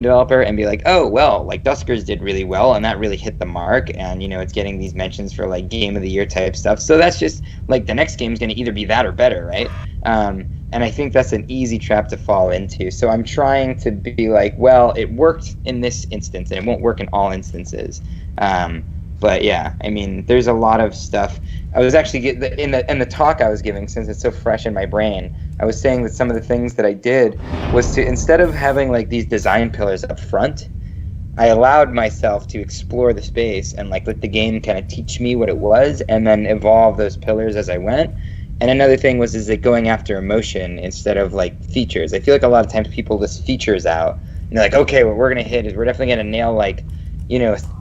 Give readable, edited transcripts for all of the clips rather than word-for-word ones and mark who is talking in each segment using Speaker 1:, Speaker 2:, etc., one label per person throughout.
Speaker 1: developer and be like, oh, well, like Duskers did really well and that really hit the mark, and it's getting these mentions for like game of the year type stuff. So that's just like the next game is going to either be that or better, right? And I think that's an easy trap to fall into. So I'm trying to be like, well, it worked in this instance and it won't work in all instances. But yeah, I mean, there's a lot of stuff. I was actually in the talk I was giving, since it's so fresh in my brain, I was saying that some of the things that I did was to, instead of having like these design pillars up front, I allowed myself to explore the space and like let the game kind of teach me what it was, and then evolve those pillars as I went. And another thing was like going after emotion instead of like features. I feel like a lot of times people list features out and they're like, okay, what we're gonna hit is we're definitely gonna nail like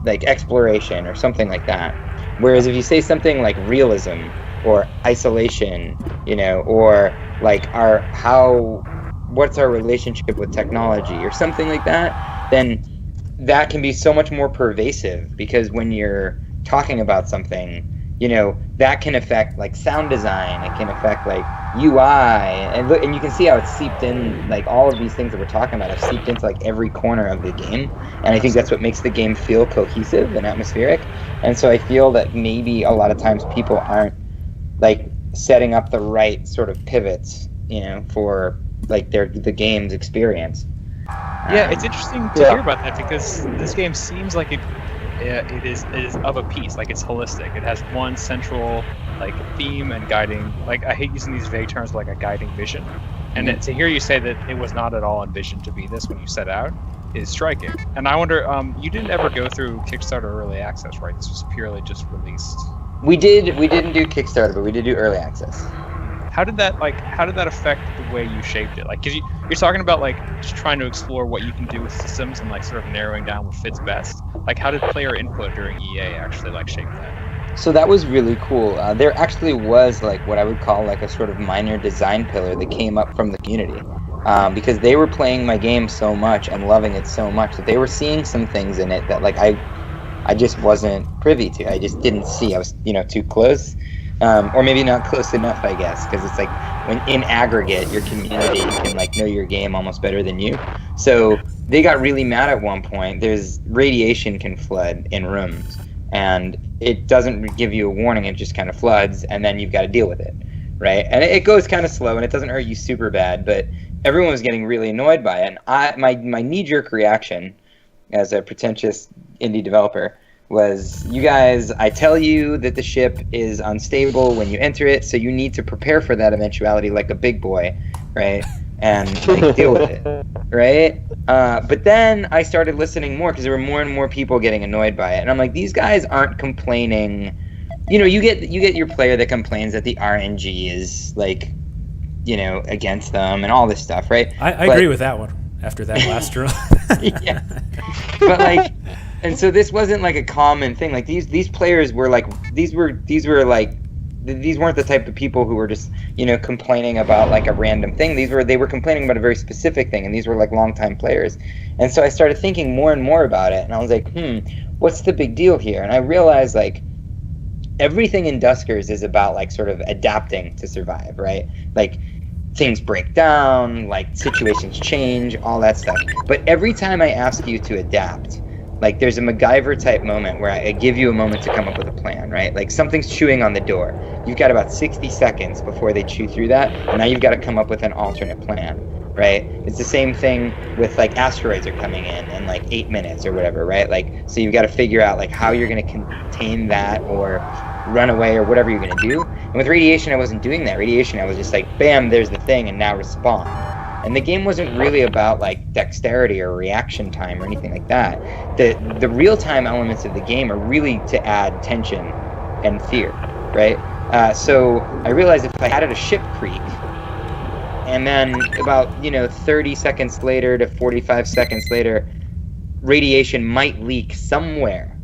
Speaker 1: like exploration or something like that. Whereas if you say something like realism or isolation, or like what's our relationship with technology or something like that, then that can be so much more pervasive, because when you're talking about something, that can affect like sound design, it can affect like UI, and you can see how it's seeped in, like all of these things that we're talking about have seeped into like every corner of the game, and I think that's what makes the game feel cohesive and atmospheric. And so I feel that maybe a lot of times people aren't like setting up the right sort of pivots, for like the game's experience.
Speaker 2: Yeah, it's interesting to hear about that, because this game seems like it is of a piece, like it's holistic. It has one central like theme and guiding, like I hate using these vague terms, like a guiding vision. And to hear you say that it was not at all envisioned to be this when you set out is striking. And I wonder, you didn't ever go through Kickstarter early access, right? This was purely just released.
Speaker 1: We didn't do Kickstarter, but we did do early access.
Speaker 2: How did that affect the way you shaped it? Like, because you're talking about like just trying to explore what you can do with systems and like sort of narrowing down what fits best. Like, how did player input during EA actually like shape that?
Speaker 1: So that was really cool. There actually was like what I would call like a sort of minor design pillar that came up from the community, because they were playing my game so much and loving it so much that they were seeing some things in it that like I just wasn't privy to. I just didn't see. I was too close. Or maybe not close enough, I guess, because it's like when in aggregate your community can like know your game almost better than you. So they got really mad at one point. There's radiation can flood in rooms, and it doesn't give you a warning. It just kind of floods, and then you've got to deal with it, right? And it goes kind of slow, and it doesn't hurt you super bad, but everyone was getting really annoyed by it. And my knee-jerk reaction as a pretentious indie developer was, you guys, I tell you that the ship is unstable when you enter it, so you need to prepare for that eventuality like a big boy, right? And like, deal with it, right? But then I started listening more, because there were more and more people getting annoyed by it, and I'm like, these guys aren't complaining. You get your player that complains that the RNG is like, against them and all this stuff, right?
Speaker 3: I agree with that one after that last draw.
Speaker 1: Yeah, but like. And so this wasn't like a common thing. Like these players were like these weren't the type of people who were just complaining about like a random thing. They were complaining about a very specific thing, and these were like longtime players. And so I started thinking more and more about it, and I was like, what's the big deal here? And I realized like everything in Duskers is about like sort of adapting to survive, right? Like things break down, like situations change, all that stuff. But every time I ask you to adapt, like there's a MacGyver type moment where I give you a moment to come up with a plan, right? Like something's chewing on the door. You've got about 60 seconds before they chew through that, and now you've got to come up with an alternate plan, right? It's the same thing with like asteroids are coming in like 8 minutes or whatever, right? Like, so you've got to figure out like how you're going to contain that or run away or whatever you're going to do. And with radiation, I wasn't doing that. Radiation, I was just like, bam, there's the thing, and now respond. And the game wasn't really about like dexterity or reaction time or anything like that. The real-time elements of the game are really to add tension and fear, right? So I realized if I added a ship creak, and then about 30 seconds later to 45 seconds later, radiation might leak somewhere,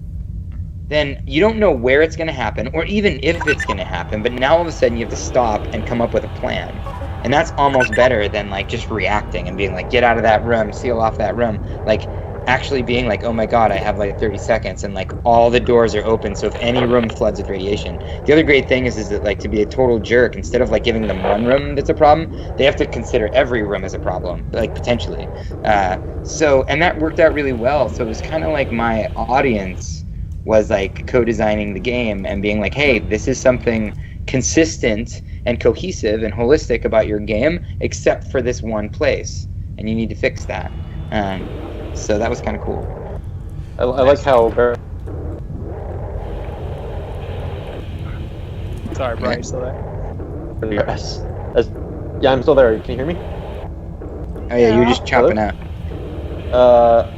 Speaker 1: then you don't know where it's going to happen or even if it's going to happen, but now all of a sudden you have to stop and come up with a plan. And that's almost better than like just reacting and being like, get out of that room, seal off that room. Like actually being like, oh my god, I have like 30 seconds, and like all the doors are open, so if any room floods with radiation. The other great thing is that like to be a total jerk, instead of like giving them one room that's a problem, they have to consider every room as a problem, like potentially. So and that worked out really well. So it was kind of like my audience was like co-designing the game and being like, hey, this is something consistent and cohesive and holistic about your game, except for this one place, and you need to fix that. So that was kind of cool.
Speaker 4: I like how.
Speaker 2: Sorry, Brian, you still there?
Speaker 4: Yes. Yeah, I'm still there. Can you hear me?
Speaker 1: Oh yeah, you're just chopping out.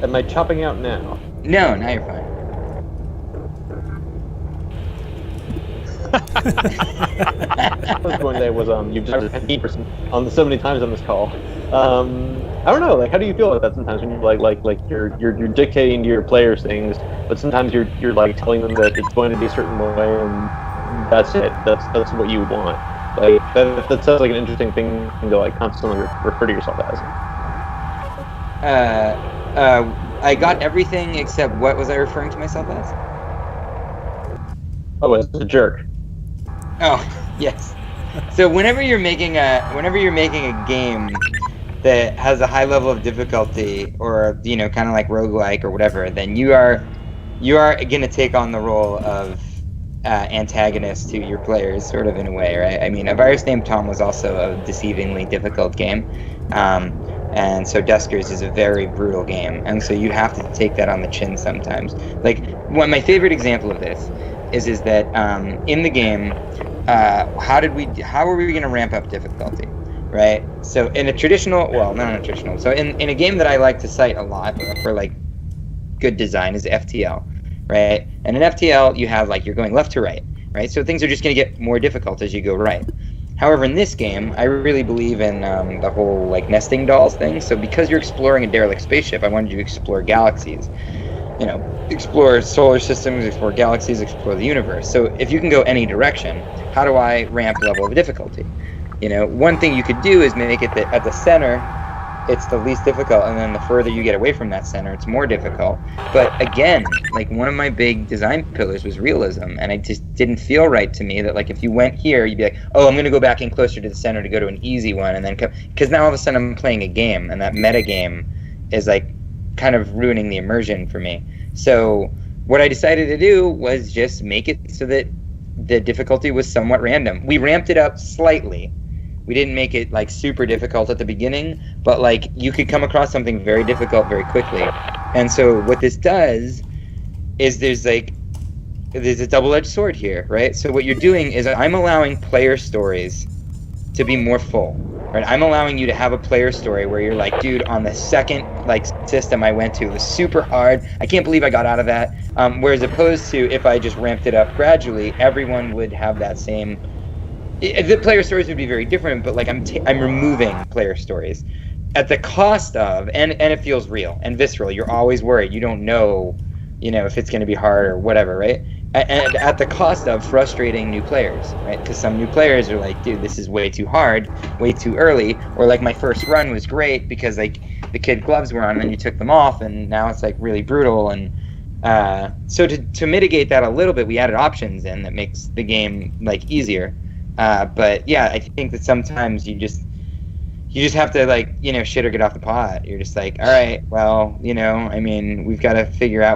Speaker 4: Am I chopping out now?
Speaker 1: No, now you're fine.
Speaker 4: I was going there was you've just 15% on so many times on this call. I don't know. Like, how do you feel about that sometimes when you're like you're dictating to your players things, but sometimes you're like telling them that it's going to be a certain way and that's it. That's what you want. Like that sounds like an interesting thing to like constantly refer to yourself as.
Speaker 1: I got everything except what was I referring to myself as?
Speaker 4: Oh, it's a jerk.
Speaker 1: Oh, yes. So whenever you're making a game that has a high level of difficulty, or kind of like roguelike or whatever, then you are gonna take on the role of antagonist to your players, sort of, in a way, right? I mean, A Virus Named Tom was also a deceivingly difficult game, and so Duskers is a very brutal game, and so you have to take that on the chin sometimes. Like, my favorite example of this is that in the game, how are we going to ramp up difficulty, right? So in a traditional, well, not in a traditional, so in a game that I like to cite a lot for like good design is FTL, right? And in FTL, you have like, you're going left to right, right? So things are just going to get more difficult as you go right. However, in this game, I really believe in the whole like nesting dolls thing. So because you're exploring a derelict spaceship, I wanted you to explore galaxies. Explore solar systems, explore galaxies, explore the universe. So if you can go any direction, how do I ramp level of difficulty? One thing you could do is make it that at the center, it's the least difficult, and then the further you get away from that center, it's more difficult. But again, like, one of my big design pillars was realism, and it just didn't feel right to me that, like, if you went here, you'd be like, oh, I'm going to go back in closer to the center to go to an easy one, and then come, because now all of a sudden I'm playing a game, and that meta game is like kind of ruining the immersion for me. So what I decided to do was just make it so that the difficulty was somewhat random. We ramped it up slightly. We didn't make it like super difficult at the beginning, but like you could come across something very difficult very quickly. And so what this does is there's a double-edged sword here, right? So what you're doing is I'm allowing player stories to be more full. Right? I'm allowing you to have a player story where you're like, dude, on the second like system I went to, it was super hard. I can't believe I got out of that. Whereas opposed to if I just ramped it up gradually, everyone would have that same. The player stories would be very different, but like I'm removing player stories at the cost of, and it feels real and visceral. You're always worried. You don't know, if it's going to be hard or whatever, right? And at the cost of frustrating new players, right? Because some new players are like, dude, this is way too hard, way too early. Or like my first run was great because like the kid gloves were on and then you took them off and now it's like really brutal. And so to mitigate that a little bit, we added options in that makes the game like easier. But yeah, I think that sometimes you just have to like, shit or get off the pot. You're just like, all right, well, I mean, we've got to figure out